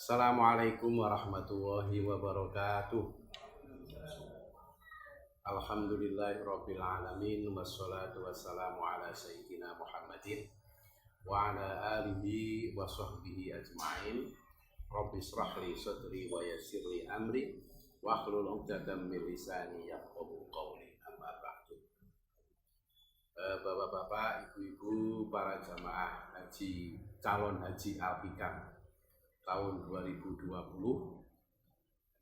Assalamualaikum warahmatullahi wabarakatuh. Alhamdulillahirabbil alamin wassalatu wassalamu ala sayyidina Muhammadin wa ala alihi wa sahbihi ajmain. Rabbi shrah li sadri wa yassir li amri wa hlul 'uqdatam min lisani yafqahu qawli. Amma ba'du. Bapak-bapak, ibu-ibu, para jamaah haji, calon haji Al-Hikam tahun 2020.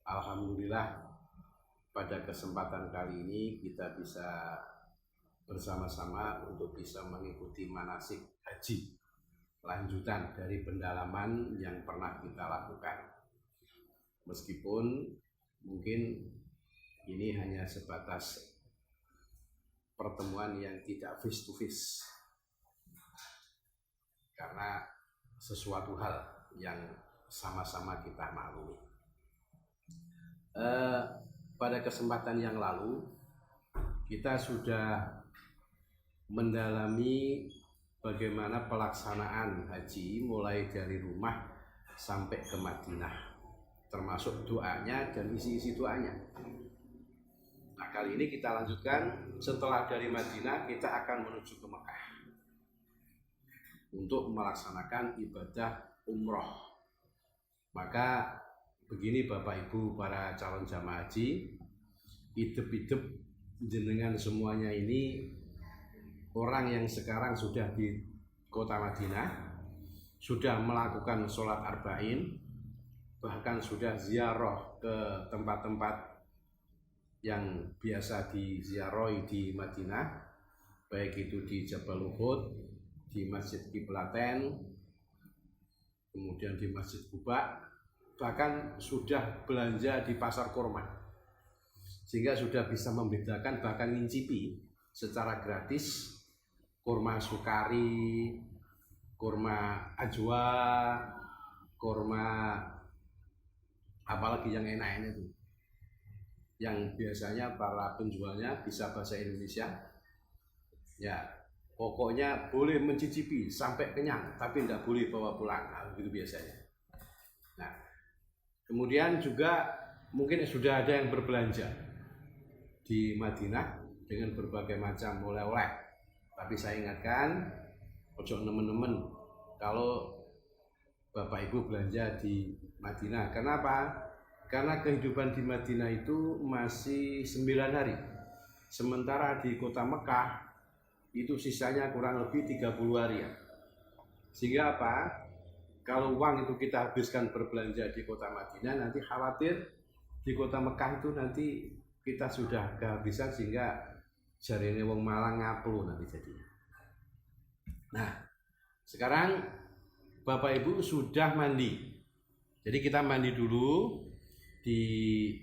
Alhamdulillah pada kesempatan kali ini kita bisa bersama-sama untuk bisa mengikuti manasik haji lanjutan dari pendalaman yang pernah kita lakukan. Meskipun mungkin ini hanya sebatas pertemuan yang tidak face to face, karena sesuatu hal yang sama-sama kita maklumi. Pada kesempatan yang lalu kita sudah mendalami bagaimana pelaksanaan haji mulai dari rumah sampai ke Madinah, termasuk doanya dan isi-isi doanya. Nah, kali ini kita lanjutkan. Setelah dari Madinah kita akan menuju ke Mekah untuk melaksanakan ibadah umroh. Maka begini Bapak Ibu para calon jamaah haji, hidup-hidup jenengan semuanya ini orang yang sekarang sudah di kota Madinah, sudah melakukan sholat arba'in, bahkan sudah ziarah ke tempat-tempat yang biasa diziarahi di Madinah, baik itu di Jabal Uhud, di Masjid Qiblatain, kemudian di Masjid Quba, bahkan sudah belanja di pasar kurma, sehingga sudah bisa membedakan, bahkan mencicipi secara gratis kurma sukari, kurma ajwa, kurma apalagi yang enak-enak itu, yang biasanya para penjualnya bisa bahasa Indonesia, ya pokoknya boleh mencicipi sampai kenyang, tapi tidak boleh bawa pulang. Nah, begitu biasanya. Nah, kemudian juga mungkin sudah ada yang berbelanja di Madinah dengan berbagai macam oleh-oleh. Tapi saya ingatkan, ojo nemen-nemen kalau Bapak Ibu belanja di Madinah. Kenapa? Karena kehidupan di Madinah itu masih 9 hari. Sementara di kota Mekah itu sisanya kurang lebih 30 hari ya. Sehingga apa? Kalau uang itu kita habiskan berbelanja di kota Madinah, nanti khawatir di kota Mekah itu nanti kita sudah kehabisan, sehingga jarine wong Malang ngaplu nanti jadinya. Nah, sekarang Bapak Ibu sudah mandi. Jadi kita mandi dulu di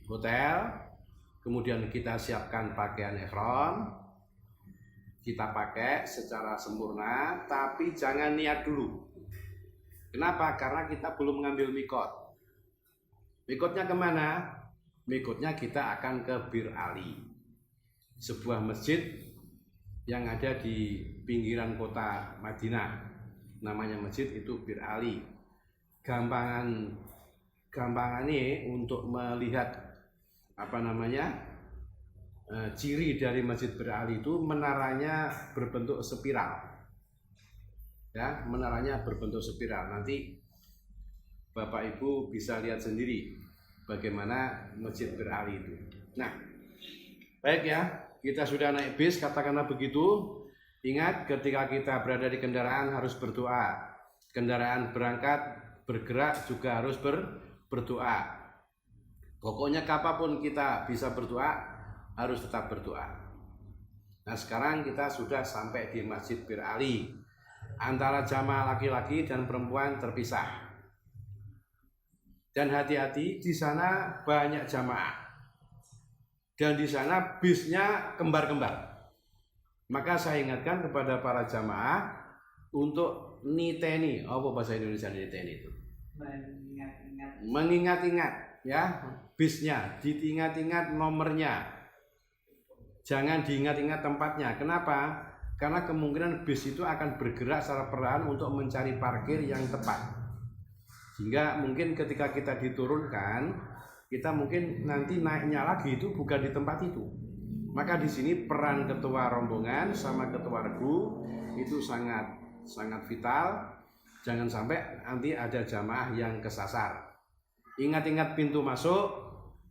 hotel, kemudian kita siapkan pakaian ihram, kita pakai secara sempurna, tapi jangan niat dulu. Kenapa? Karena kita belum mengambil mikot. Mikotnya kemana? Mikotnya kita akan ke Bir Ali, sebuah masjid yang ada di pinggiran kota Madinah. Namanya masjid itu Bir Ali. Gampangannya untuk melihat ciri dari Masjid Bir Ali itu menaranya berbentuk spiral. Ya, menaranya berbentuk spiral. Nanti Bapak Ibu bisa lihat sendiri bagaimana Masjid Bir Ali itu. Nah, baik ya, kita sudah naik bis, katakanlah begitu. Ingat, ketika kita berada di kendaraan harus berdoa. Kendaraan berangkat, bergerak juga harus berdoa. Pokoknya kapanpun kita bisa berdoa, harus tetap berdoa. Nah, sekarang kita sudah sampai di Masjid Bir Ali. Antara jamaah laki-laki dan perempuan terpisah. Dan hati-hati, di sana banyak jamaah. Dan di sana bisnya kembar-kembar. Maka saya ingatkan kepada para jamaah untuk niteni, apa bahasa Indonesia niteni itu? Mengingat-ingat ya, bisnya, diingat-ingat nomornya. Jangan diingat-ingat tempatnya. Kenapa? Karena kemungkinan bis itu akan bergerak secara perlahan untuk mencari parkir yang tepat. Sehingga mungkin ketika kita diturunkan, kita mungkin nanti naiknya lagi itu bukan di tempat itu. Maka di sini peran ketua rombongan sama ketua regu itu sangat vital. Jangan sampai nanti ada jamaah yang kesasar. Ingat-ingat pintu masuk,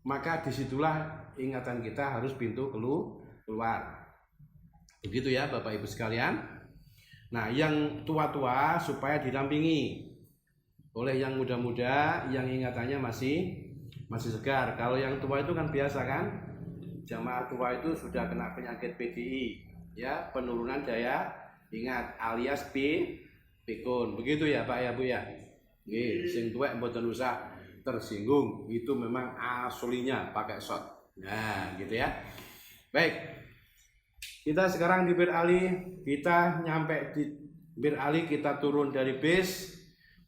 maka disitulah ingatan kita harus pintu keluar. Begitu ya Bapak Ibu sekalian. Nah, yang tua-tua supaya didampingi oleh yang muda-muda yang ingatannya masih segar. Kalau yang tua itu kan biasa kan, jamaah tua itu sudah kena penyakit PDI, ya, penurunan daya ingat alias pikun. Begitu ya Pak ya Bu ya. Nggih, sing tuwek mboten usah tersinggung, itu memang aslinya pakai shot. Nah, gitu ya. Baik. Kita sekarang di Bir Ali, kita nyampe di Bir Ali, kita turun dari bis,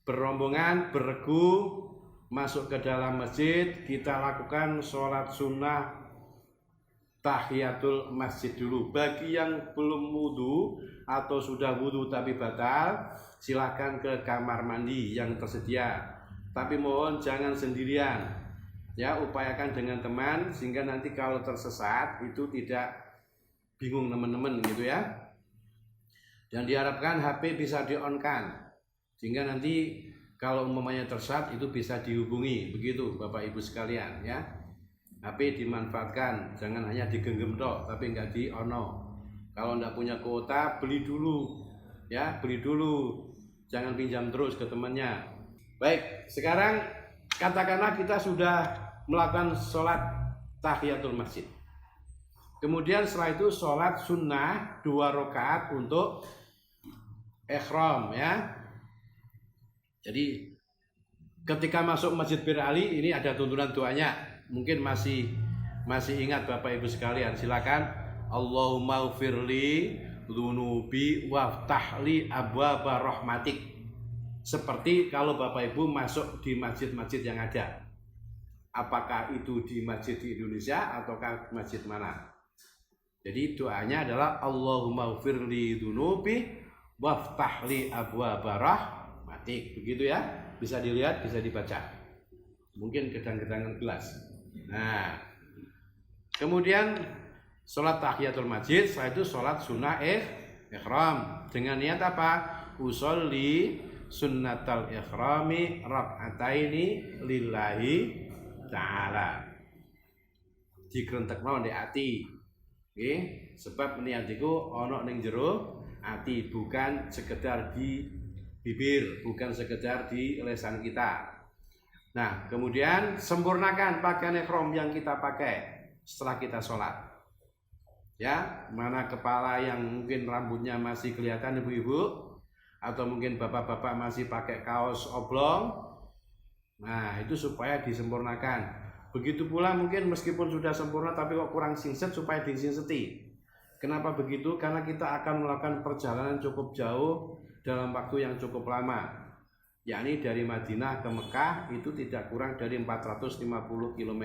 berombongan, berregu, masuk ke dalam masjid, kita lakukan sholat sunnah tahiyatul masjid dulu. Bagi yang belum wudhu atau sudah wudhu tapi batal, silakan ke kamar mandi yang tersedia. Tapi mohon jangan sendirian, ya, upayakan dengan teman sehingga nanti kalau tersesat itu tidak bingung teman-teman gitu ya. Dan diharapkan HP bisa di-on-kan sehingga nanti kalau umpamanya tersesat itu bisa dihubungi. Begitu Bapak Ibu sekalian ya. HP dimanfaatkan, jangan hanya digenggam tok tapi enggak di-ono. Kalau enggak punya kuota, beli dulu. Ya, beli dulu. Jangan pinjam terus ke temannya. Baik, sekarang katakanlah kita sudah melakukan sholat tahiyatul masjid. Kemudian setelah itu sholat sunnah 2 rakaat untuk ihram ya. Jadi ketika masuk Masjid Bir Ali ini ada tuntunan doanya. Mungkin masih ingat Bapak Ibu sekalian. Silakan. Allahumma ufirli dzunubi waftahli abwaaba rahmatik. Seperti kalau Bapak Ibu masuk di masjid-masjid yang ada. Apakah itu di masjid di Indonesia ataukah masjid mana? Jadi doanya adalah Allahumma ufirli dzunubi waftahli abwaaba rahmatik. Begitu ya. Bisa dilihat, bisa dibaca. Mungkin gedang-gedangan gelas. Nah, kemudian sholat tahiyatul masjid, setelah itu sholat sunnah ihram dengan niat apa? Usolli sunnatal ikhrami rak'ataini lillahi ta'ala. Digrentekno ndek ati. Nggih, sebab niat iku ana ning jero ati, bukan sekedar di bibir, bukan sekedar di lesan kita. Nah, kemudian sempurnakan pakaian ihram yang kita pakai setelah kita sholat. Ya, mana kepala yang mungkin rambutnya masih kelihatan ibu-ibu, atau mungkin bapak-bapak masih pakai kaos oblong. Nah, itu supaya disempurnakan. Begitu pula mungkin meskipun sudah sempurna tapi kok kurang singset, supaya disingseti. Kenapa begitu? Karena kita akan melakukan perjalanan cukup jauh dalam waktu yang cukup lama. Yakni dari Madinah ke Mekah itu tidak kurang dari 450 km.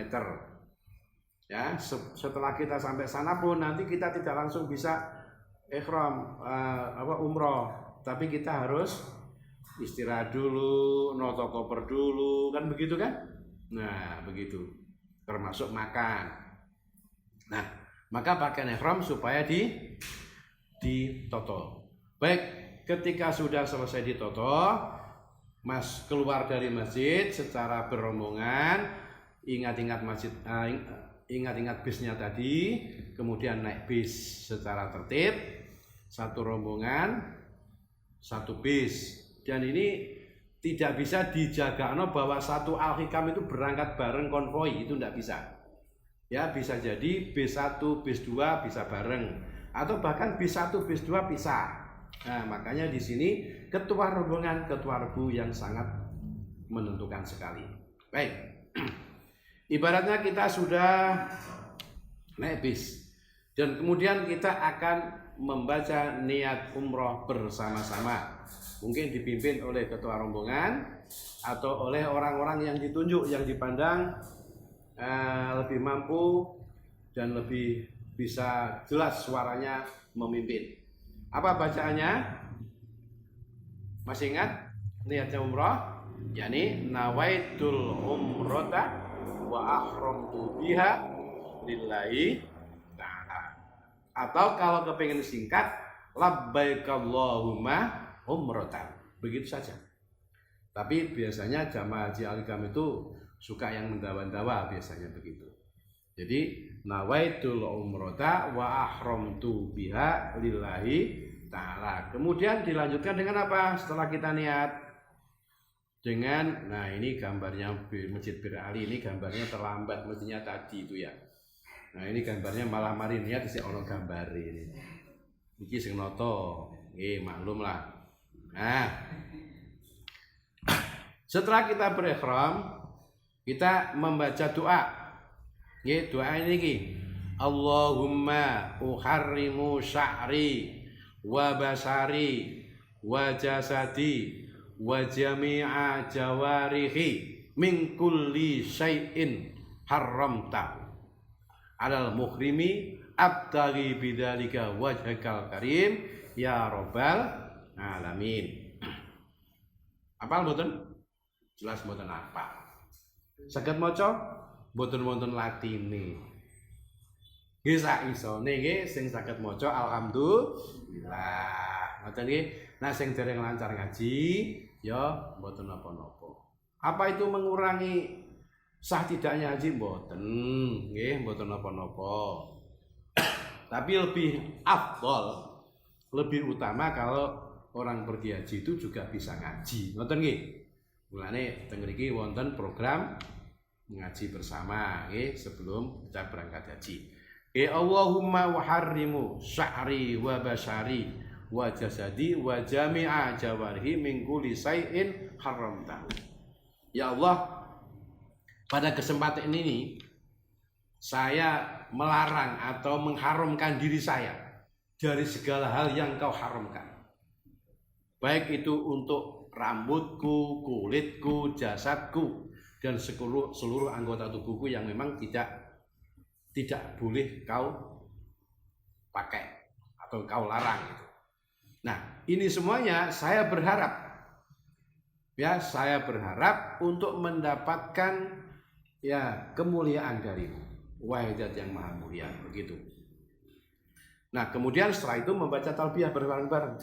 Ya, setelah kita sampai sana pun nanti kita tidak langsung bisa ihram umroh, tapi kita harus istirahat dulu, noto koper dulu, kan begitu kan? Nah, begitu. Termasuk makan. Nah, maka pakaian ihram supaya ditoto. Baik, ketika sudah selesai ditoto, Mas keluar dari masjid secara berombongan, ingat-ingat bisnya tadi, kemudian naik bis secara tertib, satu rombongan, satu bis. Dan ini tidak bisa dijagakno bahwa satu Al-Hikam itu berangkat bareng konvoi, itu tidak bisa. Ya, bisa jadi bis 1, bis 2 bisa bareng, atau bahkan bis 1, bis 2 pisah. Nah, makanya di sini ketua rombongan, ketua regu yang sangat menentukan sekali. Baik. Ibaratnya kita sudah naik bis dan kemudian kita akan membaca niat umroh bersama-sama. Mungkin dipimpin oleh ketua rombongan atau oleh orang-orang yang ditunjuk, yang dipandang lebih mampu dan lebih bisa jelas suaranya memimpin. Apa bacaannya? Masih ingat niatnya umroh? yakni nawaitul umrata wa ahramtu biha lillahi ta'ala. Atau kalau kepengen singkat, labbaik Allahumma umratan. Begitu saja. Tapi biasanya jamaah haji al-ikram itu suka yang mendawa-dawa, biasanya begitu. Jadi nawaitul umrata wa ahramtu biha lillahi ta'ala. Kemudian dilanjutkan dengan apa setelah kita niat? Dengan, nah ini gambarnya Masjid Bir Ali, ini gambarnya terlambat mestinya tadi itu ya. Nah ini gambarnya malah mari niat isi ono gambar ini. Iki sing noto, maklum lah. Nah, setelah kita berihram, kita membaca doa. Doa ini Allahumma uharrimu sya'ri wa basari wa jasadi wa jami'a jawarihi min kulli syai'in haramta alal muhrimi abtaghi bidzalika wajhakal karim ya rabbal alamin. Apal mboten? Jelas mboten apa. Saged maca mboten wonten latine. Nggih sak isone nggih sing saged maca alhamdulillah. Ngoten nggih. Nah sing dereng lancar ngaji ya mboten napa-napa. Apa itu mengurangi sah tidaknya haji? Mboten, nggih mboten napa-napa. Tapi lebih afdol, lebih utama kalau orang pergi haji itu juga bisa ngaji. Ngoten nggih. Mulane teng mriki wonten program ngaji bersama nggih sebelum kita berangkat haji. Allahumma waharrimu sya'ri wa basari wa jasadi wa jami'a jawarihi min kulli syai'in haramta. Ya Allah, pada kesempatan ini saya melarang atau mengharamkan diri saya dari segala hal yang kau haramkan. Baik itu untuk rambutku, kulitku, jasadku dan seluruh anggota tubuhku yang memang tidak boleh kau pakai atau kau larang gitu. Nah, ini semuanya saya berharap untuk mendapatkan kemuliaan darimu, wahai Zat yang maha mulia, begitu. Nah, kemudian setelah itu membaca talbiyah bareng-bareng.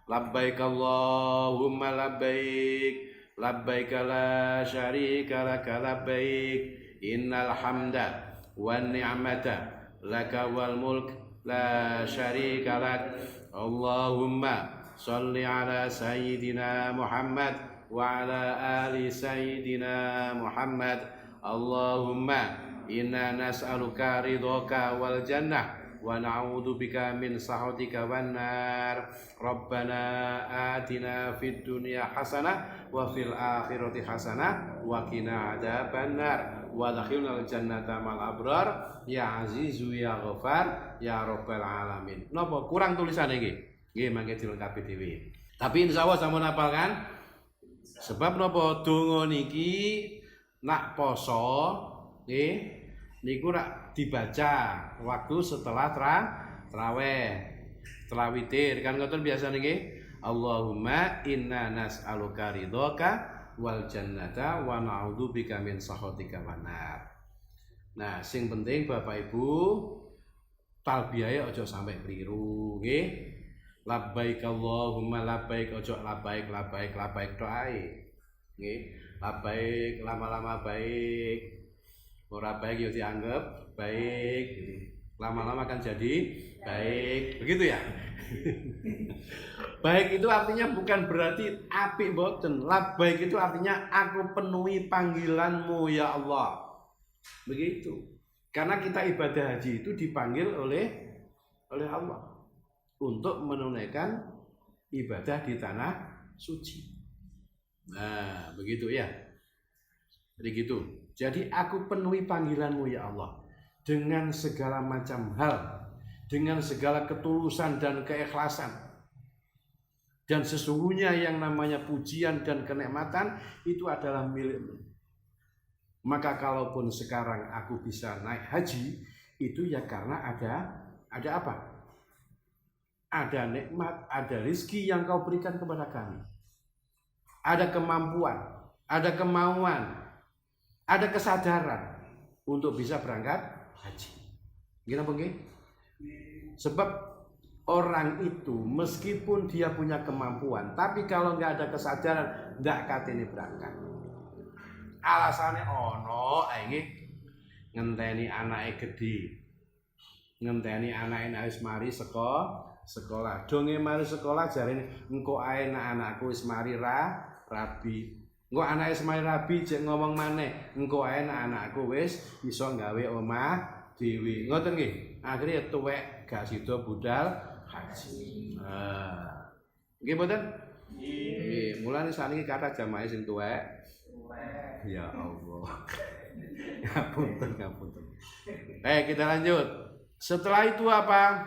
Labbaik Allahumma labbaik, labbaik la syarika laka labbaik, innal hamda wan ni'mata laka wal mulk la syarika lak. Allahumma sholli ala sayyidina Muhammad wa ala ali sayyidina Muhammad. Allahumma inna nas'aluka ridhaka wal jannah wa na'udzubika min sakhatika wan nar. Rabbana atina fid dunya hasanah wa fil akhirati hasanah wa qina adzabannar wa adkhilnal jannata mal abrar ya azizu ya ghafar ya rabbal alamin. Napa kurang tulisane nggih? Nggih mangke dilengkapi dhewe. Tapi insyaallah sampun hafal kan? Sebab napa donga niki nak poso nggih niku rak dibaca waktu setelah tarawih. Setelah witir kan ngoten biasa niki. Allahumma inna nas'aluka ridhaka wal jannata wa na'udzubika min sakhatika wan nar. Nah, sing penting Bapak Ibu talbiyahe aja sampai keliru nggih. Labbaik Allahumma labbaik, aja labbaik tok ae. Nggih. Labbaik lama-lama baik. Ora baik ya dianggap baik. Lama-lama kan jadi baik. Begitu ya? Baik itu artinya bukan berarti apik mboten. Labbaik itu artinya aku penuhi panggilanmu ya Allah. Begitu. Karena kita ibadah haji itu dipanggil oleh Allah untuk menunaikan ibadah di tanah suci. Nah, begitu ya. Jadi gitu. Jadi aku penuhi panggilanmu ya Allah dengan segala macam hal, dengan segala ketulusan dan keikhlasan. Dan sesungguhnya yang namanya pujian dan kenikmatan itu adalah milikmu. Maka kalaupun sekarang aku bisa naik haji, itu ya karena ada apa? Ada nikmat, ada rezeki yang kau berikan kepada kami. ada kemampuan, ada kemauan, ada kesadaran untuk bisa berangkat haji. Gimana nggih? Sebab orang itu meskipun dia punya kemampuan, tapi kalau nggak ada kesadaran, nggak katene berangkat. Alasannya ono, ini ngenteni anake gede, ngenteni anake wis mari sekolah. Donge mari sekolah jarene engko ae anakku wis mari rabi. Engko anake wis mari rabi jek ngomong maneh, engko ae anakku wis iso gawe omah dhewe. Ngoten nggih. Akhire tuwek gak sida budal haji. Nggih mboten? Nggih. Mulane saniki kathah jamaah sing tuwek. Ya Allah. Ngapunten. Kita lanjut. Setelah itu apa?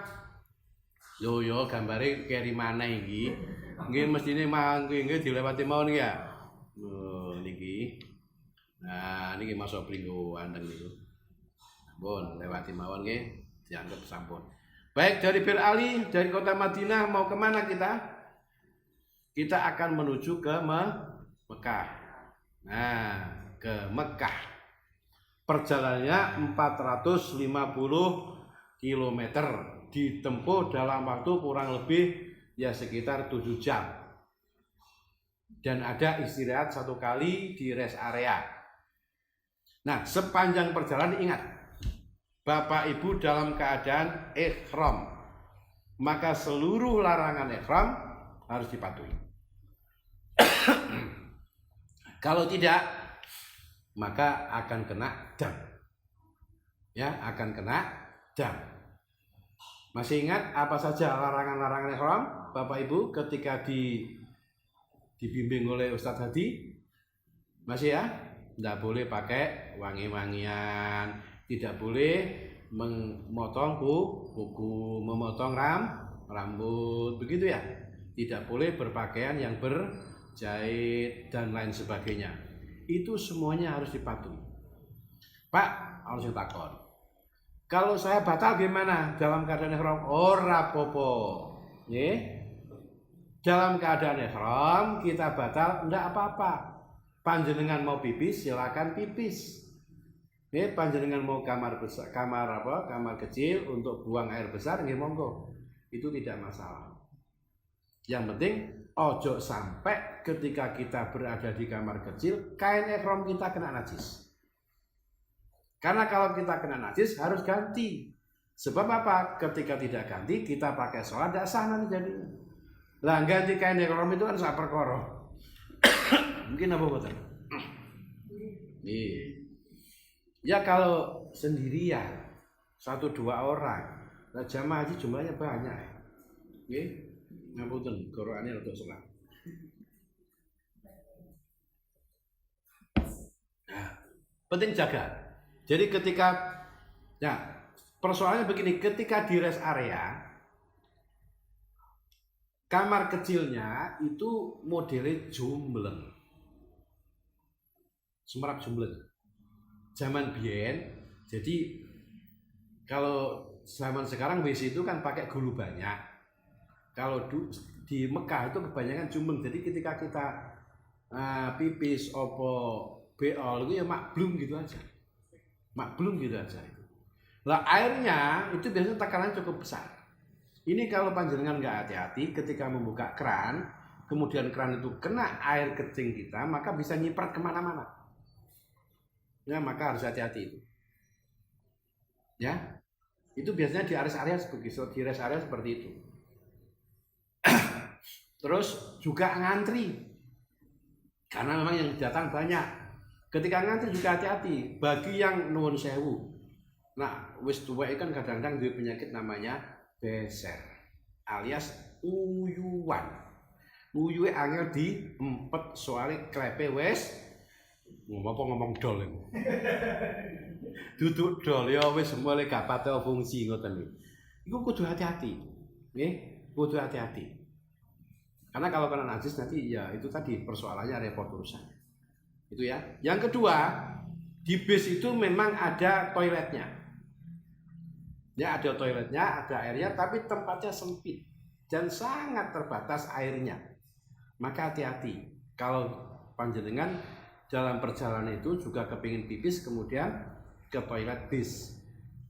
Yo gambare keri maneh iki. Nggih mestine mangke nggih dilewati mawon ya. Niki. Nah, niki masuk pringgo wonten niku. Sampun lewati mawon nggih, dianggap sampun. Baik, dari Bir Ali, dari kota Madinah mau kemana kita? Kita akan menuju ke Mekah. Nah, ke Mekah. Perjalanannya 450 km, ditempuh dalam waktu kurang lebih ya sekitar 7 jam. Dan ada istirahat 1 kali di rest area. Nah, sepanjang perjalanan ingat, Bapak Ibu dalam keadaan ihram, maka seluruh larangan ihram harus dipatuhi. Kalau tidak, maka akan kena dam. Ya, akan kena dam. Masih ingat apa saja larangan-larangan ihram, Bapak Ibu, ketika dibimbing oleh Ustadz Hadi? Masih ya? Tidak boleh pakai wangi-wangian, tidak boleh memotong kuku, memotong rambut, begitu ya? Tidak boleh berpakaian yang berjahit dan lain sebagainya. Itu semuanya harus dipatuhi. Pak, harus takon. Kalau saya batal gimana? Dalam keadaan ihram ora popo. Nggih. Dalam keadaan ihram kita batal enggak apa-apa. Panjenengan mau pipis silakan pipis. Nggih, panjenengan mau kamar besar, kamar kecil untuk buang air besar nggih monggo. Itu tidak masalah. Yang penting ojo sampai ketika kita berada di kamar kecil kain ihram kita kena najis. Karena kalau kita kena najis harus ganti. Sebab apa? Ketika tidak ganti kita pakai sholat tidak sah nanti jadinya. Lah ganti kain ihram itu kan sak perkara. Mungkin apa betul? Nih. Ya kalau sendirian 1-2 orang, nah jamaah haji jumlahnya banyak. Nggih. Ngapunten, Qur'ane rada selang. Nah, penting jaga. Jadi ketika persoalannya begini, ketika di rest area kamar kecilnya itu modelnya jumbleng. Semerap jumbleng. Zaman biyen, jadi kalau zaman sekarang WC itu kan pakai gulu banyak. Kalau di Mekah itu kebanyakan jumbleng. Jadi ketika kita pipis opo beol itu ya maklum gitu aja. Maklum gitu aja itu. Lah airnya itu biasanya tekanan cukup besar. Ini kalau panjenengan nggak hati-hati ketika membuka keran, kemudian keran itu kena air kencing kita, maka bisa nyiprat kemana-mana. Ya maka harus hati-hati itu. Ya, itu biasanya di rest area seperti itu. Terus juga ngantri, karena memang yang datang banyak. Ketika ngantri juga hati-hati. Bagi yang nuwun sewu, nah wis tuwek kan kadang-kadang ada penyakit namanya beser, alias uyuan. Uyuhe angel diempet soalnya klepe wis ngomong dol iku. Duduk dol ya wis mulai gak pate fungsi ngoten niku. Iku kudu hati-hati. Nggih, kudu hati-hati. Karena kalau kena najis nanti ya itu tadi persoalannya repot urusannya. Itu ya. Yang kedua, di bis itu memang ada toiletnya. Ya ada toiletnya, ada airnya, tapi tempatnya sempit dan sangat terbatas airnya. Maka hati-hati. kalau panjenengan dalam perjalanan itu juga kepingin pipis kemudian ke toilet bis,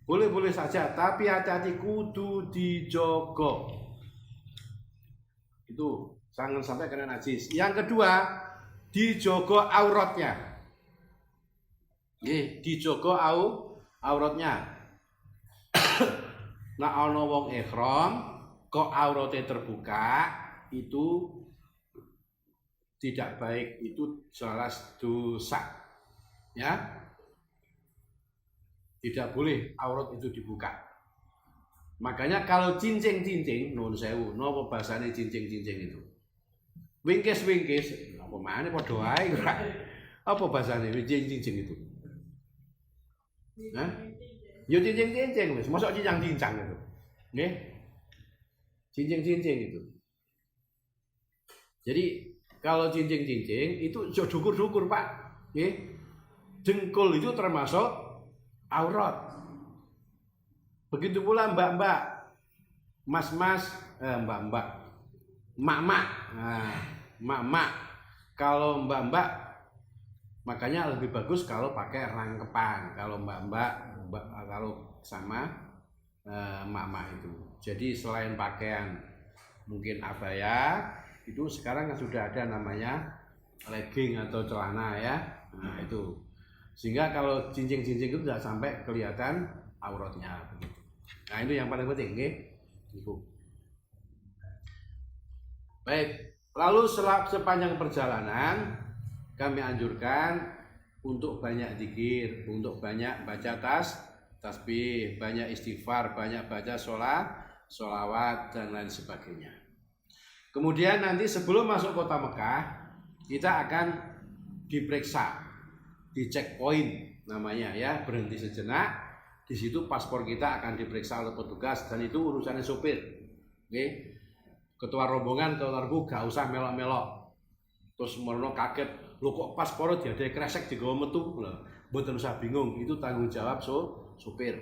boleh-boleh saja, tapi hati-hati kudu dijogo. Itu jangan sampai kena najis. Yang kedua, dijogo auratnya. Dijogo auratnya. Nah, ana wong ihram kok auratnya terbuka, itu tidak baik, itu jelas dosa. Ya. Tidak boleh aurat itu dibuka. Makanya kalau cincing-cincing, nuwun sewu, napa bahasane cincing-cincing itu? Wingkis-wingkis, apa maneh padha wae ora. Apa bahasane cincing-cincing itu? Hah? Ya cincing-cincing wis, mosok cincang-cincang itu. Nggih. Cincing-cincing itu. Jadi kalau cincing-cincing itu syukur-syukur, Pak. Nggih. Jengkol itu termasuk aurat. Begitu pula mbak-mbak, mas-mas, mbak-mbak, mak-mak. Nah, mak-mak. Kalau mbak-mbak, makanya lebih bagus kalau pakai rangkepan. Kalau mbak-mbak, kalau sama mak-mak itu. Jadi selain pakaian mungkin abaya, itu sekarang sudah ada namanya legging atau celana ya. Nah itu. Sehingga kalau cincing-cincing itu tidak sampai kelihatan auratnya begitu. Nah itu yang paling penting, nggih. Ibu. Baik, lalu sepanjang perjalanan kami anjurkan untuk banyak zikir, untuk banyak baca tasbih, banyak istighfar, banyak baca sholawat dan lain sebagainya. Kemudian nanti sebelum masuk kota Mekah, kita akan diperiksa di checkpoint namanya ya, berhenti sejenak. Di situ paspor kita akan diperiksa oleh petugas dan itu urusannya sopir. Oke. Ketua rombongan keluarga gak usah melok-melok. Terus merono kaget, lho kok paspornya diadai kresek digawa metu. Mboten usah bingung, itu tanggung jawab sopir.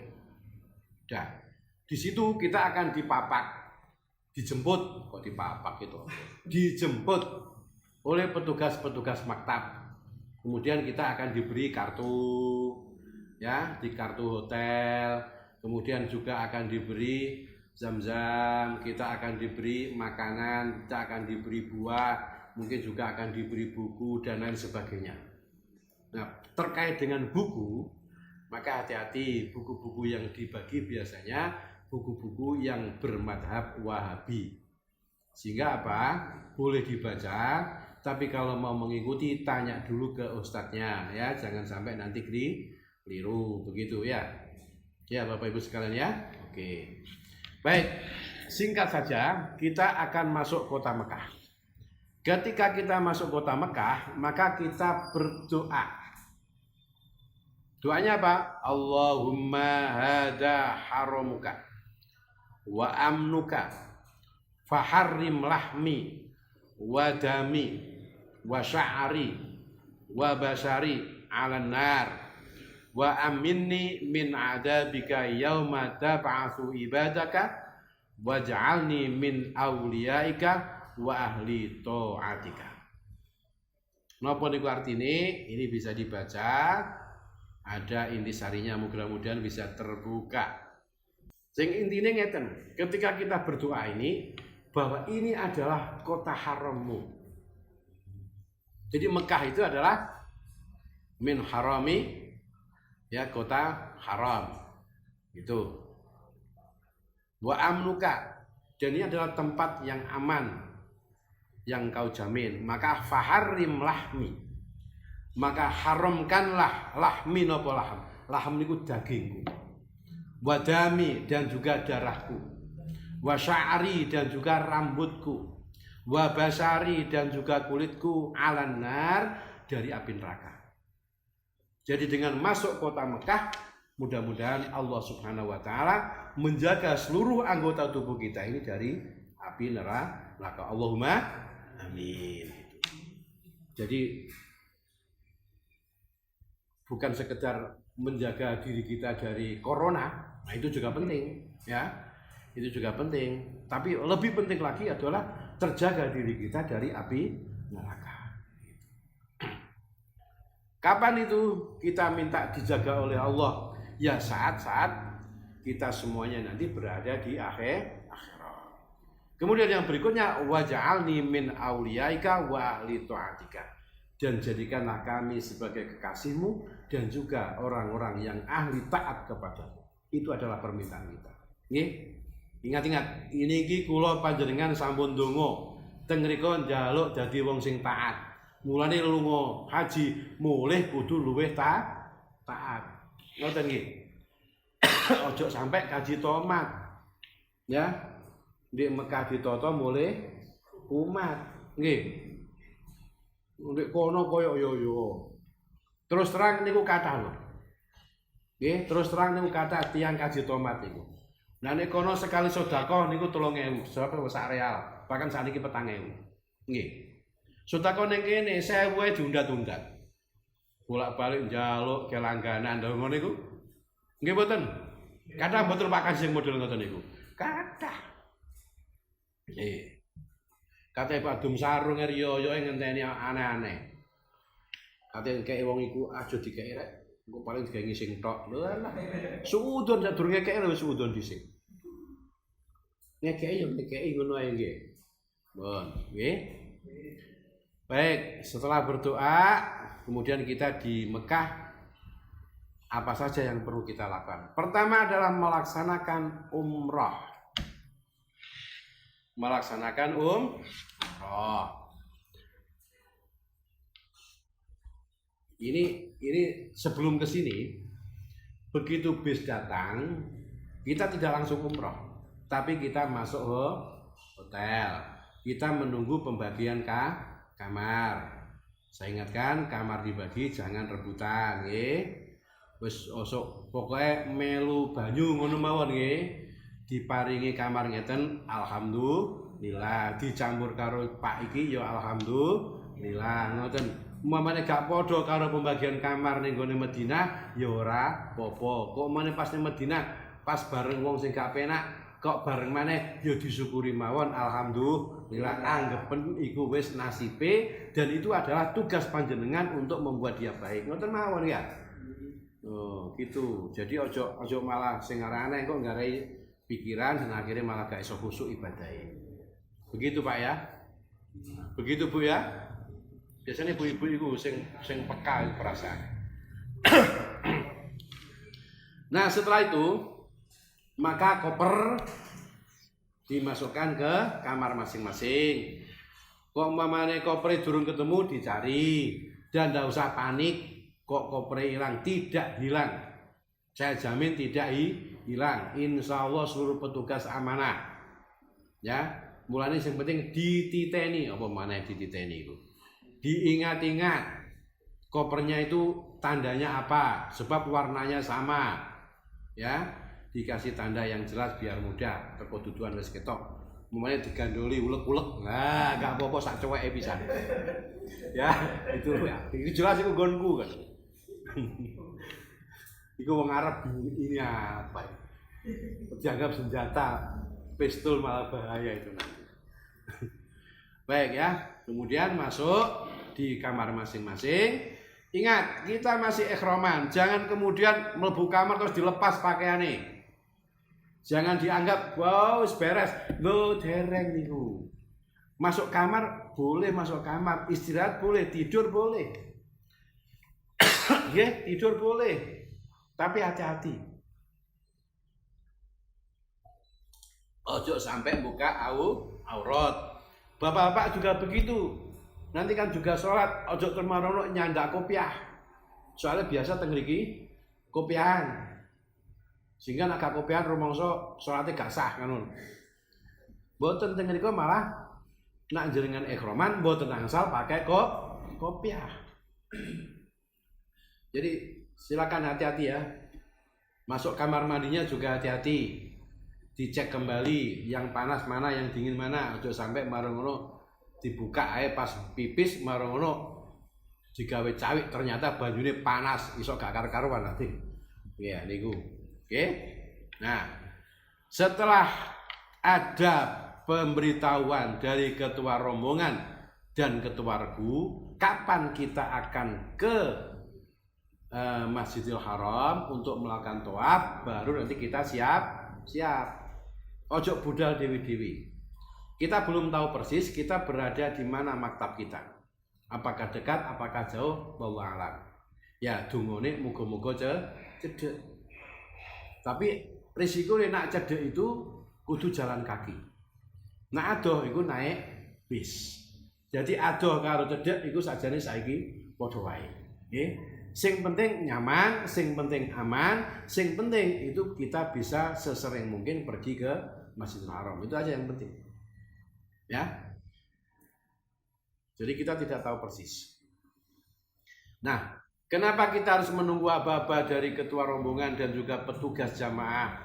Dah. Di situ kita akan dipapak, dijemput, kok dipapak itu. Dijemput oleh petugas-petugas maktab. Kemudian kita akan diberi kartu, ya, di kartu hotel. Kemudian juga akan diberi zam-zam, kita akan diberi makanan, kita akan diberi buah, mungkin juga akan diberi buku dan lain sebagainya. Nah, terkait dengan buku, maka hati-hati, buku-buku yang dibagi biasanya buku-buku yang bermadhab Wahabi. Sehingga apa? Boleh dibaca. Tapi kalau mau mengikuti tanya dulu ke ustadznya ya, jangan sampai nanti keliru begitu ya. Ya Bapak Ibu sekalian ya. Oke. Baik, singkat saja kita akan masuk kota Mekah. Ketika kita masuk kota Mekah, maka kita berdoa. Doanya apa? Allahumma hada haramuka wa amnuka faharrim lahmi wa dami wa sya'ari wa basari 'alan nar wa aminni min 'adzabika yauma tab'atsu ibadaka waj'alni min awliyaika wa ahli ta'atika. Napa niku artine? Ini bisa dibaca, ada intisarinya, mudah-mudahan bisa terbuka. Sing intine ngeten, ketika kita berdoa ini bahwa ini adalah kota harammu. Jadi Mekah itu adalah min harami, ya, kota haram. Itu. Wa amnuka, dan ini adalah tempat yang aman yang kau jamin. Maka faharrim lahmi, maka haramkanlah lahmi nopo laham. Laham niku dagingku. Wadami, dan juga darahku. Wa sya'ari, dan juga rambutku. Wa basari, dan juga kulitku, 'alan nar, dari api neraka. Jadi dengan masuk kota Mekah, mudah-mudahan Allah Subhanahu wa taala menjaga seluruh anggota tubuh kita ini dari api neraka. Allahumma amin. Jadi bukan sekedar menjaga diri kita dari corona, nah itu juga penting ya. Itu juga penting, tapi lebih penting lagi adalah terjaga diri kita dari api neraka. Kapan itu kita minta dijaga oleh Allah? Ya saat-saat kita semuanya nanti berada di akhirat. Kemudian yang berikutnya, waj'alni min auliyaika wa ahli ta'atika, dan jadikanlah kami sebagai kekasihmu dan juga orang-orang yang ahli taat kepadamu. Itu adalah permintaan kita. Nggih. Ingat-ingat, ini iki kula panjenengan sampun ndonga teng mriku njaluk dadi wong sing taat. Mulane lunga haji mulih kudu luwih taat. Ngoten nggih. Ojo sampai kaji tomat. Ya. Di Mekah ditata mulih umat. Nggih. Nek kono koyo yo. Terus terang niku kathah lho. Nggih, terus terang niku kathah tiyang kaji tomat niku. Nah nek kono sekali sedekah niku 3.000, sebab sak real. Bahkan saniki 4.000. Nggih. Sedekah ning kene 1.000 ae diundat-undat. Bolak-balik njaluk kelangganan lho ngono niku. Nggih mboten? Kathah mboten Pak Kaji sing model ngoten niku. Kathah. Nggih. Kate Pak Dum Sarung riyo-yo ngenteni aneh-aneh. Kate kek wong iku aja dikeki rek. Engko paling digawe ngising tok. Lho lah. Suudon sadurunge kek wis suudon dhisik. Ngekeki yo ngekeki ngono ae nggih. Bon, nggih. Baik, setelah berdoa, kemudian kita di Mekah, apa saja yang perlu kita lakukan? Pertama adalah melaksanakan umrah. Melaksanakan umrah. Ini sebelum ke sini, begitu bis datang, kita tidak langsung umrah, tapi kita masuk hotel. Kita menunggu pembagian kamar. Saya ingatkan, kamar dibagi jangan rebutan, nggih. Wis osok pokoke melu banyu ngono mawon nggih. Diparingi kamar ngeten alhamdulillah, dicampur karo Pak iki ya alhamdulillah ngoten. Umpamane gak padha karo pembagian kamar ning gone Madinah ya ora apa-apa. Kok meneh pas ning Madinah pas bareng wong sing gak penak kok bareng maneh ya disyukuri mawon alhamdulillah, anggepen iku wis nasibe dan itu adalah tugas panjenengan untuk membuat dia baik. Ngoten mawon ya. Oh, gitu. Jadi ojo malah sing arane kok nggarai pikiran dan akhirnya malah gak iso khusyuk ibadahnya. Begitu Pak ya. Begitu Bu ya. Biasanya ibu-ibu itu sing peka perasaan. Nah setelah itu maka koper dimasukkan ke kamar masing-masing. Kok umpamane koper durung ketemu dicari dan tidak usah panik. Kok koper hilang, tidak hilang. Saya jamin tidak hilang. Insya Allah seluruh petugas amanah. Ya, mulanya yang penting dititeni. Apa mana dititeni itu? Diingat-ingat. Kopernya itu tandanya apa? Sebab warnanya sama. Ya, dikasih tanda yang jelas biar mudah. Kekoduduan wis ketok. Mulanya digandoli ulek-ulek. Nah, gak apa-apa sak coweke pisan. Ya, itu ya. Ini jelas itu gonku kan. Iku wong Arab ini apa ya? Dianggap senjata, pistol malah bahaya itu nanti. Baik ya, kemudian masuk di kamar masing-masing. Ingat, kita masih ikhraman. Jangan kemudian mlebu kamar terus dilepas pakaiane. Jangan dianggap wow beres. Lho dereng niku. Masuk kamar boleh masuk kamar, istirahat boleh, tidur boleh. Ya, tidur boleh. Tapi hati-hati. Ojo sampai buka aurat. Bapak-bapak juga begitu. Nanti kan juga sholat, ojo kemarono nyandak kopiah. Soalnya biasa teng mriki kopiahan. Sehingga nek kopiahan rumangsa salate gak sah ngono. Mboten teng mriki malah nak jenengan ikhraman mboten angsal pakai kopiah. Jadi silakan hati-hati ya. Masuk kamar mandinya juga hati-hati. Dicek kembali yang panas mana, yang dingin mana. Ojo sampai marono dibuka ae pas pipis marono digawe cawik ternyata banyune panas, iso gak karo-karuan nanti. Ya niku. Oke. Nah, setelah ada pemberitahuan dari ketua rombongan dan ketua regu, kapan kita akan ke Masjidil Haram untuk melakukan tawaf, baru nanti kita siap. Ojo budal dewi-dewi. Kita belum tahu persis kita berada di mana maktab kita. Apakah dekat, apakah jauh, wallahu alam. Ya dungone muga-muga cedek. Tapi risiko nak cedek itu kudu jalan kaki. Nak adoh iku naik bis. Jadi adoh karo cedek iku sajane saiki padha wae. Nggih. Sing penting nyaman, sing penting aman, sing penting itu kita bisa sesering mungkin pergi ke Masjidil Haram. Itu aja yang penting. Ya. Jadi kita tidak tahu persis. Nah, kenapa kita harus menunggu aba-aba dari ketua rombongan dan juga petugas jamaah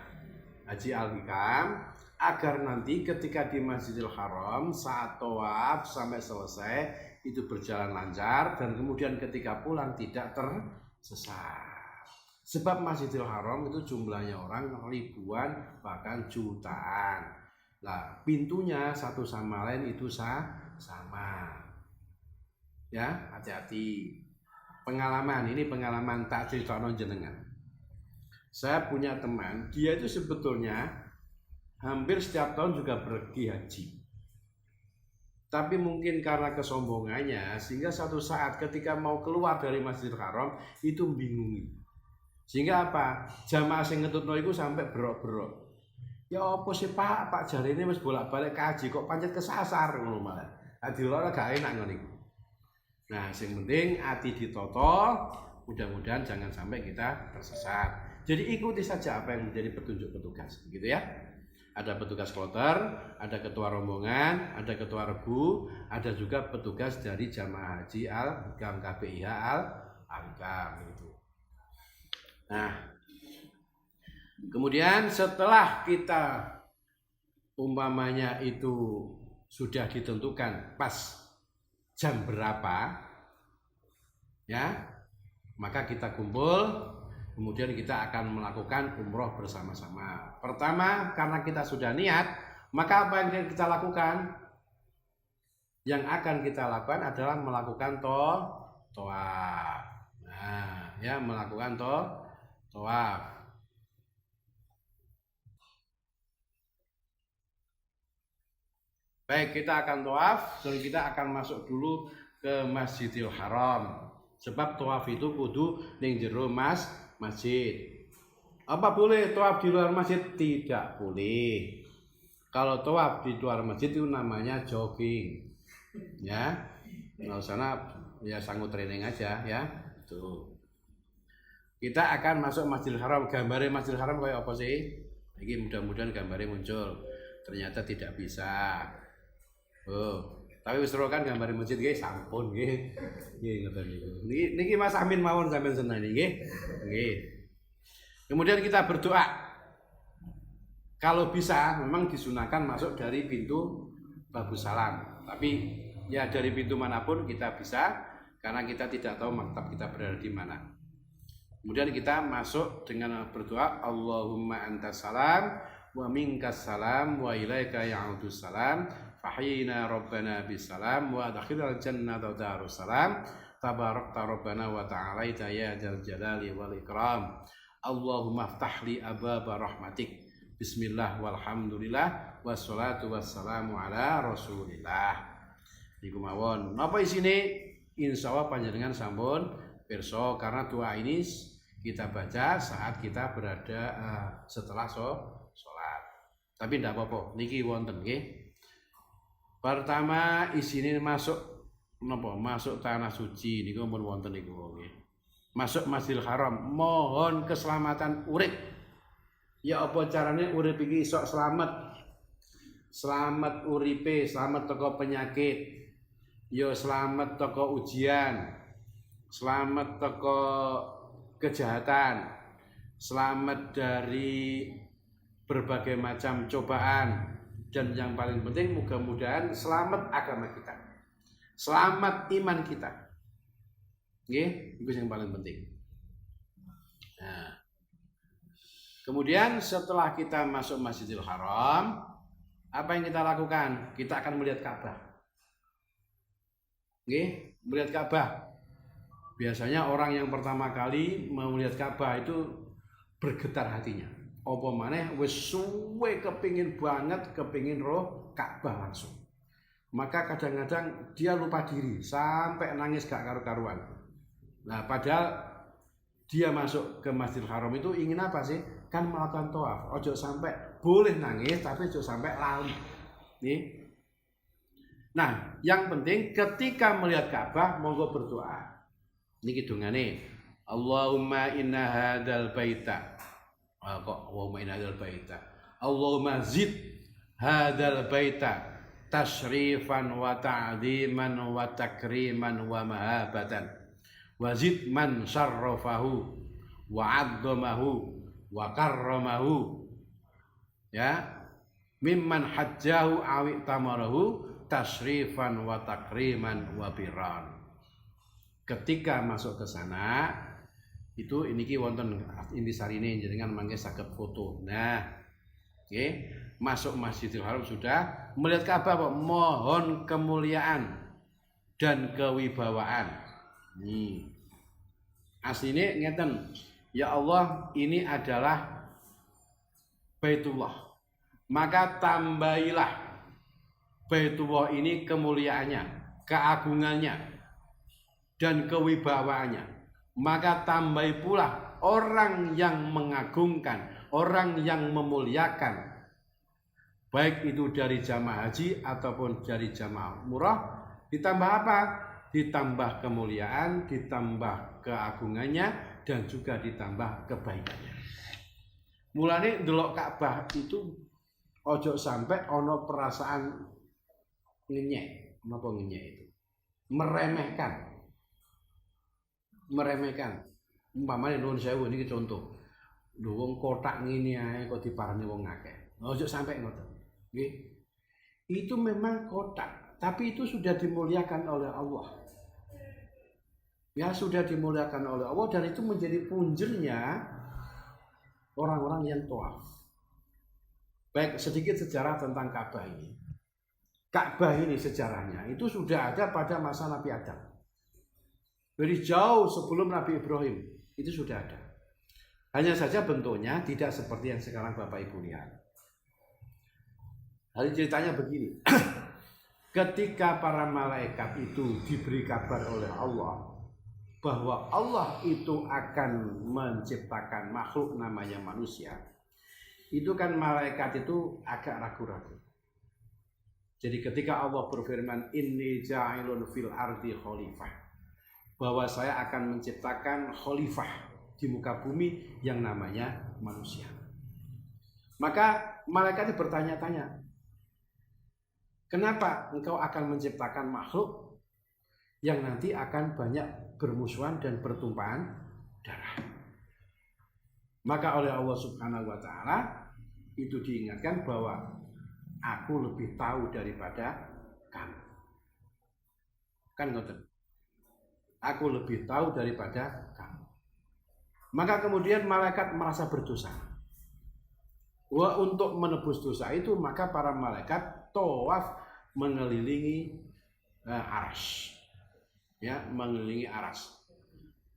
Haji Al-Hikam agar nanti ketika di Masjidil Haram saat tawaf sampai selesai itu berjalan lancar dan kemudian ketika pulang tidak tersesat. Sebab Masjidil Haram itu jumlahnya orang ribuan bahkan jutaan. Nah, pintunya satu sama lain itu sama. Ya, hati-hati. Ini pengalaman tak cerita jenengan. Saya punya teman, dia itu sebetulnya hampir setiap tahun juga pergi haji. Tapi mungkin karena kesombongannya sehingga satu saat ketika mau keluar dari Masjidil Haram itu bingungi. Sehingga apa? Jamaah sing ngetutno iku sampai berok-berok. Ya apa sih Pak jarine wis bolak-balik kaji kok pancet kesasar ngono malah. Adi ora gak enak ngono iku. Nah, sing penting ati ditoto, mudah-mudahan jangan sampai kita tersesat. Jadi ikuti saja apa yang menjadi petunjuk petugas, begitu ya. Ada petugas kloter, ada ketua rombongan, ada ketua regu, ada juga petugas dari jamaah haji Al-Hikam KPIH Al-Hikam itu. Nah, kemudian setelah kita umpamanya itu sudah ditentukan pas jam berapa, ya, maka kita kumpul. Kemudian kita akan melakukan umroh bersama-sama. Pertama, karena kita sudah niat, maka apa yang kita lakukan? Yang akan kita lakukan adalah melakukan tawaf. Nah, ya melakukan tawaf. Baik, kita akan tawaf dan kita akan masuk dulu ke Masjidil Haram. Sebab tawaf itu kudu ning jero masjid. Apa boleh tawaf di luar masjid? Tidak boleh. Kalau tawaf di luar masjid itu namanya jogging. Ya. Nah, sana ya sanggup training aja ya. Tuh. Kita akan masuk Masjidil Haram. Gambarnya Masjidil Haram kayak apa sih? Ini mudah-mudahan gambarnya muncul. Ternyata tidak bisa. Oh. Tapi wis kan gambar masjid nggih sampun nggih. Nggih ngoten niku. Niki Mas Amin mawon sampean seneng nggih. Nggih. Kemudian kita berdoa. Kalau bisa memang disunahkan masuk dari pintu Babus Salam. Tapi ya dari pintu manapun kita bisa karena kita tidak tahu maktab kita berada di mana. Kemudian kita masuk dengan berdoa Allahumma antas salam wa minkas salam wa ilaika ya'udus salam. Fahyina rabbana bisalam wa adkhilal jannata darussalam tabarakta rabbana wa ta'alaita ya dzal jalali wal ikram. Allahumma ftahli ababa rahmatik. Bismillah walhamdulillah wassalatu wassalamu ala rasulillah. Iku mawon. Napa isine? Insyaallah panjenengan sampun pirsa karena doa ini kita baca saat kita berada setelah sholat. Tapi ndak apa-apa, niki wonten nggih. Pertama isine masuk napa? Masuk tanah suci niku mun wonten niku nggih. Masuk Masjidil Haram, mohon keselamatan urip. Ya apa carane urip iki iso slamet? Slamet uripe, slamet teko penyakit. Ya slamet teko ujian. Slamet teko kejahatan. Slamet dari berbagai macam cobaan. Dan yang paling penting mudah-mudahan selamat agama kita. Selamat iman kita. Nggih, itu yang paling penting. Nah. Kemudian setelah kita masuk Masjidil Haram, apa yang kita lakukan? Kita akan melihat Ka'bah. Nggih, melihat Ka'bah. Biasanya orang yang pertama kali melihat Ka'bah itu bergetar hatinya. Apa maneh wis suwe kepingin banget kepingin roh Ka'bah langsung. Maka kadang-kadang dia lupa diri sampai nangis gak karu-karuan. Nah, padahal dia masuk ke Masjidil Haram itu ingin apa sih? Kan melakukan tawaf. Ojo sampai boleh nangis tapi ojo sampai lali. Nih. Nah, yang penting ketika melihat Ka'bah monggo berdoa. Niki dongane. Allahumma inna hadzal baita. Allahumma inna hadzal baita. Allahumma zid hadzal baita tasyrifan wa ta'dziman wa takriman wa mahabatan. Wazid man syarrafahu wa 'azzamahu wa karramahu ya mimman hajjahu awi tamarahu tasrifan wa takriman wa biran. Ketika masuk ke sana itu iniki wonten intisarine jenengan mangke saged foto. Nah, oke, masuk Masjidil Haram sudah melihat Ka'bah kok mohon kemuliaan dan kewibawaan. Aslinya ngeten, ya Allah ini adalah Baitullah, maka tambahilah Baitullah ini kemuliaannya, keagungannya dan kewibawaannya, maka tambahi pula orang yang mengagungkan, orang yang memuliakan, baik itu dari jamaah haji ataupun dari jamaah umrah. Ditambah apa? Ditambah kemuliaan, ditambah keagungannya, dan juga ditambah kebaikannya. Mulane ndelok Ka'bah itu ojo sampai ono perasaan ngenyek, napa ngenyek itu? Meremehkan. Umpamane nuwun sewu niki contoh. Lho wong kotak ngene ae kok diparani wong akeh. Ojo sampai ngoten. Nggih. Itu memang kotak, tapi itu sudah dimuliakan oleh Allah. Ya sudah dimuliakan oleh Allah dan itu menjadi punjernya orang-orang yang tawaf. Baik, sedikit sejarah tentang Ka'bah ini. Ka'bah ini sejarahnya itu sudah ada pada masa Nabi Adam. Dari jauh sebelum Nabi Ibrahim itu sudah ada. Hanya saja bentuknya tidak seperti yang sekarang Bapak Ibu lihat. Hari ceritanya begini. Ketika para malaikat itu diberi kabar oleh Allah bahwa Allah itu akan menciptakan makhluk namanya manusia, itu kan malaikat itu agak ragu-ragu. Jadi ketika Allah berfirman inni ja'ilun fil ardi khalifah, bahwa saya akan menciptakan khalifah di muka bumi yang namanya manusia, maka malaikat itu bertanya-tanya, kenapa engkau akan menciptakan makhluk yang nanti akan banyak bermusuhan dan bertumpahan darah? Maka oleh Allah Subhanahu wa taala itu diingatkan bahwa aku lebih tahu daripada kamu. Kan ngoten. Aku lebih tahu daripada kamu. Maka kemudian malaikat merasa berdosa. Untuk menebus dosa itu maka para malaikat tawaf mengelilingi arsy. Ya, mengelilingi arsy.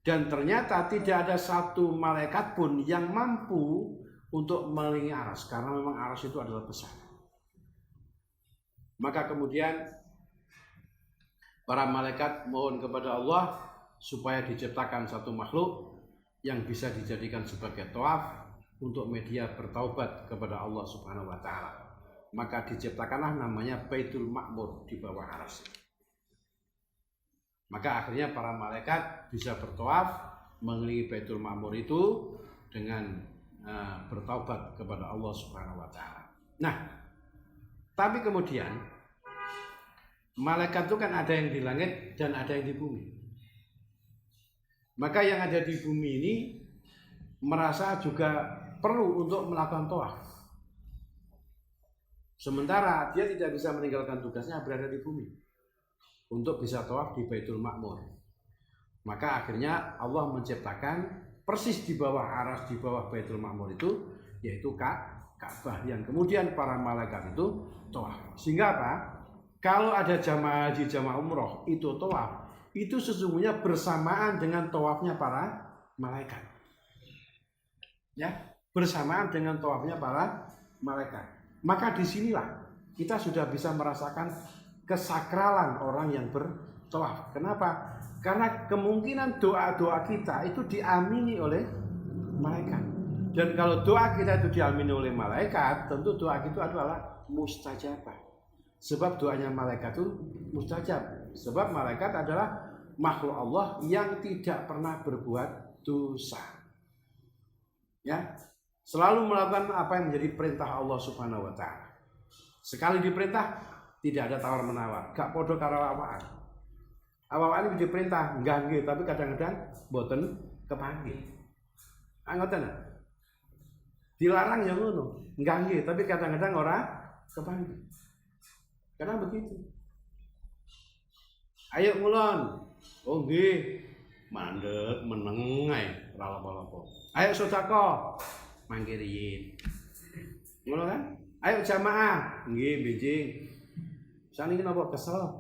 Dan ternyata tidak ada satu malaikat pun yang mampu untuk mengelilingi arsy karena memang arsy itu adalah besar. Maka kemudian para malaikat mohon kepada Allah supaya diciptakan satu makhluk yang bisa dijadikan sebagai tawaf untuk media bertaubat kepada Allah Subhanahu wa taala. Maka diciptakanlah namanya Baitul Ma'mur di bawah arsy. Maka akhirnya para malaikat bisa bertawaf mengelilingi Baitul Ma'mur itu dengan bertaubat kepada Allah Subhanahu wa taala. Nah, tapi kemudian malaikat itu kan ada yang di langit dan ada yang di bumi. Maka yang ada di bumi ini merasa juga perlu untuk melakukan tawaf. Sementara dia tidak bisa meninggalkan tugasnya berada di bumi untuk bisa tawaf di Baitul Ma'mur. Maka akhirnya Allah menciptakan persis di bawah arsy, di bawah Baitul Ma'mur itu, yaitu Ka'bah yang kemudian para malaikat itu tawaf. Sehingga apa? Kalau ada jamaah haji, jamaah umroh itu tawaf, itu sesungguhnya bersamaan dengan tawafnya para malaikat. Ya, bersamaan dengan tawafnya para malaikat. Maka disinilah kita sudah bisa merasakan kesakralan orang yang bertawaf. Kenapa? Karena kemungkinan doa-doa kita itu diamini oleh malaikat. Dan kalau doa kita itu diamini oleh malaikat, tentu doa itu adalah mustajabah. Sebab doanya malaikat itu mustajab. Sebab malaikat adalah makhluk Allah yang tidak pernah berbuat dosa. Ya, selalu melakukan apa yang menjadi perintah Allah Subhanahu wa taala. Sekali diperintah tidak ada tawar menawar, gak podo karo awaan. Awaan ini diperintah nggih, tapi kadang-kadang boten kepanggih. Ngoten. Dilarang ya ngono, nggih, tapi kadang-kadang ora kepanggih. Karena begitu. Ayo ngulon. Oh nggih. Mandek meneng ae, ora apa-apa. Ayo sedekah. Mangke riyin. Ngono kan? Ayo jamaah. Nggih, benjing. Saniki napa kesel?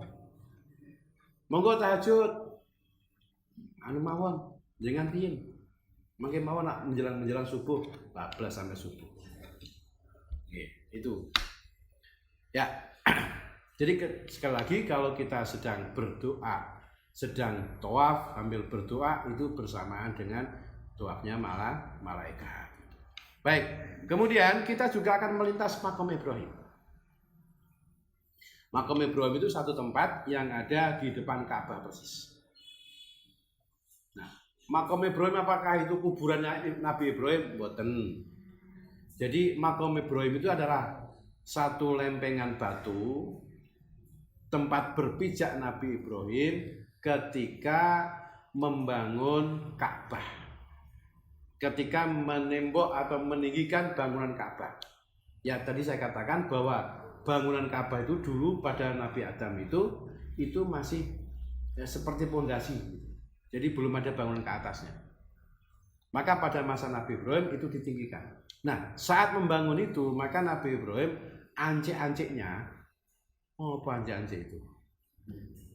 Monggo tahajud. Anu mawon, jangan riyin. Mangke mawon nak menjelang subuh, 14 sampai subuh. Nggih, itu. Ya. Jadi sekali lagi kalau kita sedang berdoa, sedang tawaf sambil berdoa itu bersamaan dengan tawafnya malaikat. Baik, kemudian kita juga akan melintas Maqam Ibrahim. Maqam Ibrahim itu satu tempat yang ada di depan Ka'bah persis. Nah, Maqam Ibrahim apakah itu kuburannya Nabi Ibrahim? Mboten. Jadi Maqam Ibrahim itu adalah satu lempengan batu tempat berpijak Nabi Ibrahim ketika membangun Ka'bah, ketika menembok atau meninggikan bangunan Ka'bah. Ya tadi saya katakan bahwa bangunan Ka'bah itu dulu pada Nabi Adam itu masih seperti pondasi, jadi belum ada bangunan ke atasnya. Maka pada masa Nabi Ibrahim itu ditinggikan. Nah saat membangun itu maka Nabi Ibrahim ancik-anciknya, apa ancik-ancik itu?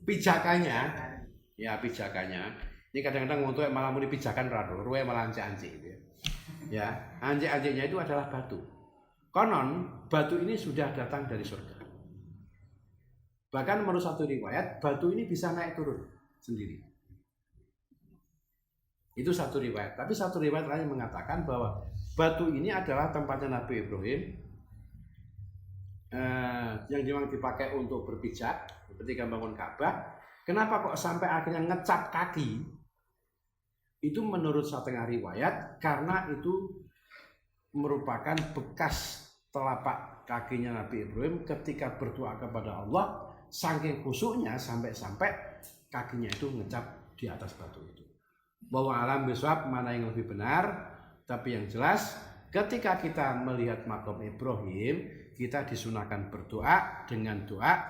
Pijakannya, ya pijakannya. Ini kadang-kadang untuk malah muni pijakan rado, ruwe malah ancik-ancik gitu ya. Ya, ancik-anciknya itu adalah batu. Konon batu ini sudah datang dari surga. Bahkan menurut satu riwayat batu ini bisa naik turun sendiri. Itu satu riwayat. Tapi satu riwayat lain mengatakan bahwa batu ini adalah tempatnya Nabi Ibrahim yang memang dipakai untuk berpijak ketika bangun Ka'bah. Kenapa kok sampai akhirnya ngecap kaki? Itu menurut setengah riwayat karena itu merupakan bekas telapak kakinya Nabi Ibrahim ketika berdoa kepada Allah, saking khusyuknya sampai-sampai kakinya itu ngecap di atas batu itu. Bahwa alam biswab mana yang lebih benar, tapi yang jelas ketika kita melihat Maqam Ibrahim, kita disunahkan berdoa dengan doa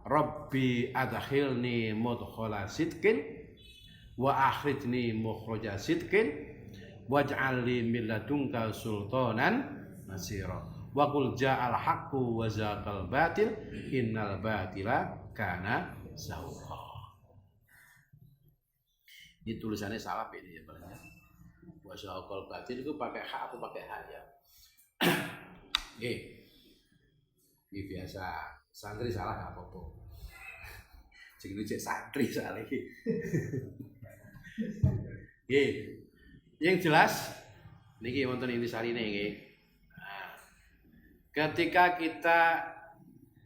Rabbi adkhilni mudkhala sidqin wa akhrijni mukhraja sidqin waj'al li min ladunka sultanan nasira wa qul ja'al haqqu wa zaqal batil innal batila kana zahuqa. Ini tulisannya salah ini ya Pak. Wa zaqal batil itu pakai hak atau pakai ha ya? Nggih. Ini biasa santri salah gak apa-apa. Jadi cek santri salah iki. Nggih. Yang jelas niki wonten intisarine nggih. Nah, ketika kita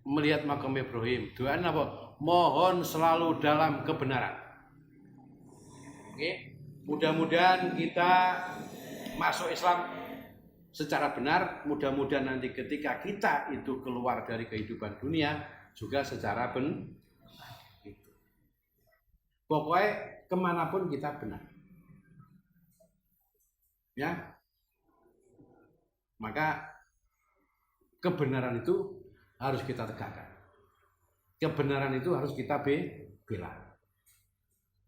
melihat Maqam Ibrahim, doa apa? Mohon selalu dalam kebenaran. Oke. Mudah-mudahan kita masuk Islam secara benar, mudah-mudahan nanti ketika kita itu keluar dari kehidupan dunia juga secara benar. Pokoknya kemanapun kita benar. Ya, maka kebenaran itu harus kita tegakkan. Kebenaran itu harus kita bela.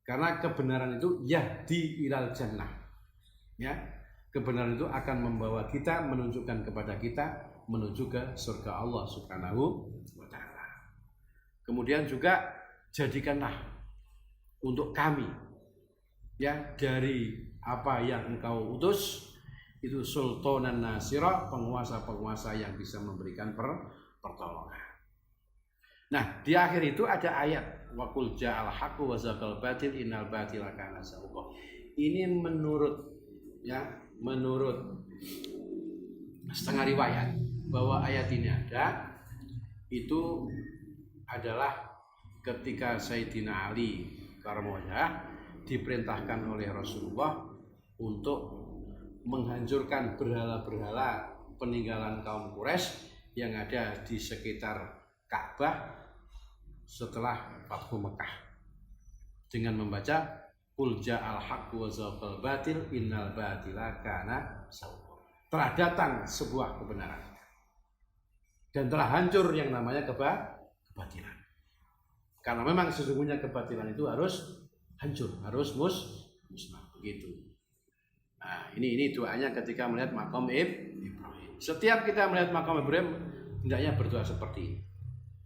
Karena kebenaran itu yahdi ilal jannah. Ya, kebenaran itu akan membawa kita, menunjukkan kepada kita menuju ke surga Allah Subhanahu wa taala. Kemudian juga jadikanlah untuk kami ya dari apa yang engkau utus itu sultanan nasira, penguasa-penguasa yang bisa memberikan pertolongan. Nah, di akhir itu ada ayat wa qul ja'al haqqu wa zaqal batil innal batila kana zahuqa. Ini menurut setengah riwayat bahwa ayat ini ada itu adalah ketika Sayyidina Ali Karamullah diperintahkan oleh Rasulullah untuk menghancurkan berhala-berhala peninggalan kaum Quraisy yang ada di sekitar Ka'bah setelah Fathu Mekah dengan membaca Qul ja'al haqqu wa zaqal batil innal batila kana zahuqa. Telah datang sebuah kebenaran dan telah hancur yang namanya kebatilan. Karena memang sesungguhnya kebatilan itu harus hancur, harus musnah begitu. Nah, ini doanya ketika melihat makam Ibrahim. Setiap kita melihat makam Ibrahim hendaknya berdoa seperti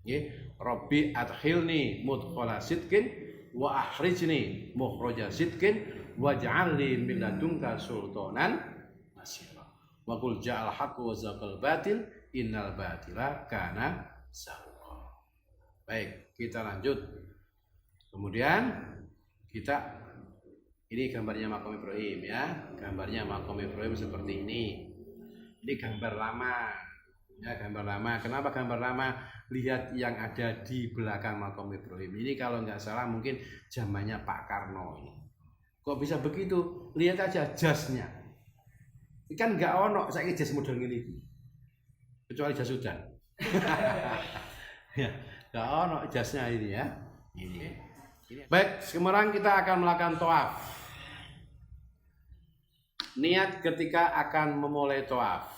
ini. Rabbi adkhilni mudkhala sidqin wa akhrijni mukhraja sidqin waj'alni min ladunka sultanan nasira. Wa qul ja'al haqqu wa zaqal batil innal batila kana zahuqa. Baik, kita lanjut. Kemudian ini gambarnya makam Ibrahim ya. Gambarnya makam Ibrahim seperti ini. Ini gambar lama. Ya, gambar lama. Kenapa gambar lama? Lihat yang ada di belakang makam Ibrahim. Ini kalau nggak salah mungkin zamannya Pak Karno ini. Kok bisa begitu? Lihat aja jasnya. Ini kan nggak ono saiki jas model ini. Kecuali jas hujan. Ya, nggak ono jasnya ini ya. Ini. Baik, sekarang kita akan melakukan tawaf. Niat ketika akan memulai tawaf.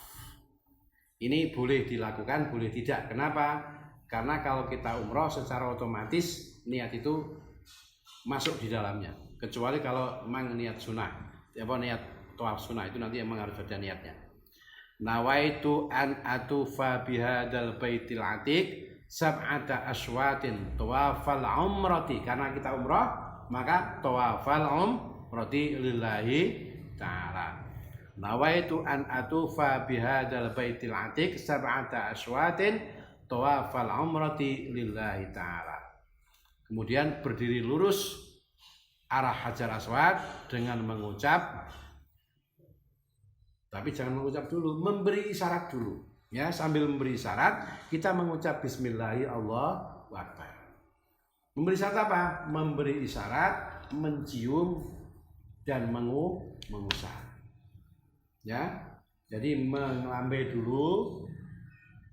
Ini boleh dilakukan, boleh tidak. Kenapa? Karena kalau kita umroh secara otomatis niat itu masuk di dalamnya. Kecuali kalau memang niat sunnah, niat tawaf sunnah itu nanti memang harus ada niatnya. Nawaitu an atufa bihadal baitil atiq sab'ata aswatin tawafal umrati. Karena kita umroh maka tawafal umrati lillahi ta'ala. Nawaitu an atufa bihadal baitil atiq sab'ata aswatin tawafal umrati lillahi ta'ala. Kemudian berdiri lurus arah Hajar Aswad dengan mengucap, tapi jangan mengucap dulu, memberi isyarat dulu. Ya, sambil memberi isyarat kita mengucap bismillahirrahmanirrahim Allahu akbar. Memberi isyarat apa? Memberi isyarat, mencium dan mengusap. Ya, jadi mengambil dulu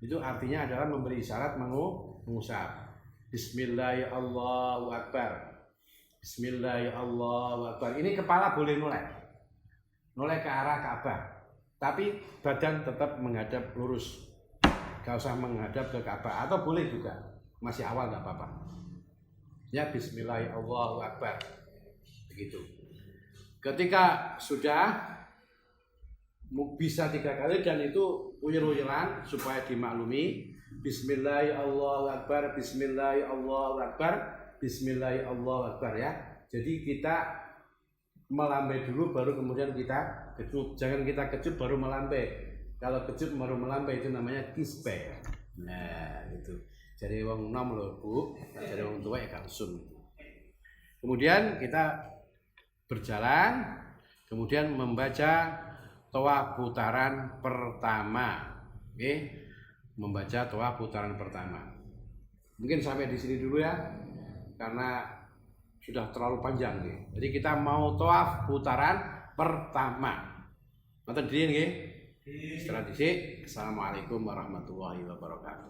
itu artinya adalah memberi isyarat mengusap. Bismillahirrahmanirrahim Allahu akbar. Bismillahirrahmanirrahim Allahu akbar. Ini kepala boleh noleh ke arah Ka'bah, tapi badan tetap menghadap lurus. Gak usah menghadap ke Ka'bah, atau boleh juga masih awal nggak apa-apa. Ya, Bismillahirrahmanirrahim Allahu akbar. Begitu. Ketika sudah bisa 3 kali dan itu uyur-uyuran supaya dimaklumi. Bismillahirrahmanirrahim Allahu akbar, Bismillahirrahmanirrahim Allahu akbar, Bismillahirrahmanirrahim Allahu akbar ya. Jadi kita melambai dulu baru kemudian kita kecup. Jangan kita kecup baru melambai. Kalau kecup baru melambai itu namanya kispe. Nah, itu. Jadi wong nom lho, Bu. Jadi wong tua ya kalsum. Kemudian kita berjalan, kemudian membaca tawaf putaran pertama. Oke. Membaca tawaf putaran pertama. Mungkin sampai di sini dulu ya. Karena sudah terlalu panjang nih. Jadi kita mau tawaf putaran pertama. Ngoten diri nggih. Setelah dhisik. Assalamualaikum warahmatullahi wabarakatuh.